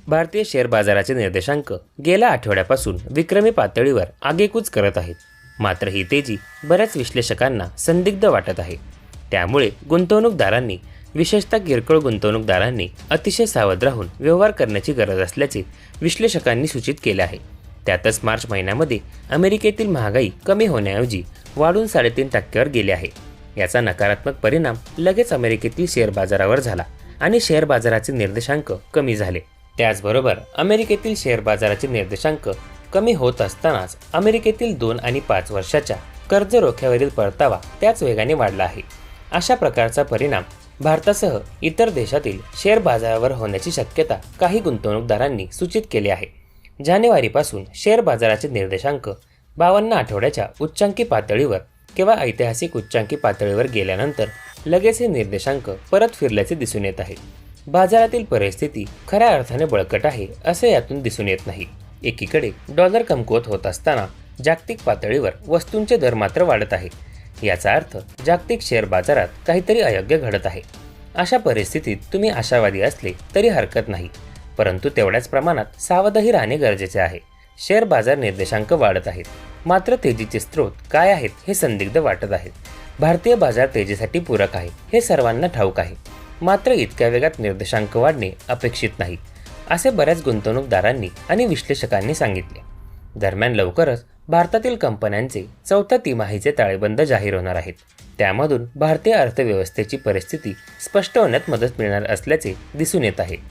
भारतीय शेअर बाजाराचे निर्देशांक गेल्या आठवड्यापासून विक्रमी पातळीवर आगेकूच करत आहेत. मात्र ही तेजी बऱ्याच विश्लेषकांना संदिग्ध वाटत आहे. त्यामुळे गुंतवणूकदारांनी, विशेषतः किरकोळ गुंतवणूकदारांनी अतिशय सावध राहून व्यवहार करण्याची गरज असल्याचे विश्लेषकांनी सूचित केले आहे. त्यातच मार्च महिन्यामध्ये अमेरिकेतील महागाई कमी होण्याऐवजी वाढून 3.5% गेली आहे. याचा नकारात्मक परिणाम लगेच अमेरिकेतील शेअर बाजारावर झाला आणि शेअर बाजाराचे निर्देशांक कमी झाले. त्याचबरोबर अमेरिकेतील शेअर बाजाराचे निर्देशांक कमी होत असतानाच अमेरिकेतील 2 आणि 5 वर्षाच्या कर्ज रोख्यावरील परतावा त्याच वेगाने वाढला आहे. अशा प्रकारचा परिणाम भारतासह इतर देशातील शेअर बाजारावर होण्याची शक्यता काही गुंतवणूकदारांनी सूचित केली आहे. जानेवारीपासून शेअर बाजाराचे निर्देशांक 52 आठवड्याच्या उच्चांकी पातळीवर किंवा ऐतिहासिक उच्चांकी पातळीवर गेल्यानंतर लगेच हे निर्देशांक परत फिरल्याचे दिसून येत आहे. बाजारातील परिस्थिती खऱ्या अर्थाने बळकट आहे असे यातून दिसून येत नाही. एकीकडे डॉलर कमकुवत होत असताना जागतिक पातळीवर वस्तूंचे दर मात्र वाढत आहे. याचा अर्थ जागतिक शेअर बाजारात काहीतरी अयोग्य घडत आहे. अशा परिस्थितीत तुम्ही आशावादी असले तरी हरकत नाही, परंतु तेवढ्याच प्रमाणात सावधही राहणे गरजेचे आहे. शेअर बाजार निर्देशांक वाढत आहेत, मात्र तेजीचे स्रोत काय आहेत हे संदिग्ध वाटत आहेत. भारतीय बाजार तेजीसाठी पूरक आहे हे सर्वांना ठाऊक आहे, मात्र इतक्या वेगात निर्देशांक वाढणे अपेक्षित नाही असे बऱ्याच गुंतवणूकदारांनी आणि विश्लेषकांनी सांगितले. दरम्यान लवकरच भारतातील कंपन्यांचे चौथ्या तिमाहीचे ताळेबंद जाहीर होणार आहेत. त्यामधून भारतीय अर्थव्यवस्थेची परिस्थिती स्पष्ट होण्यात मदत मिळणार असल्याचे दिसून येत आहे.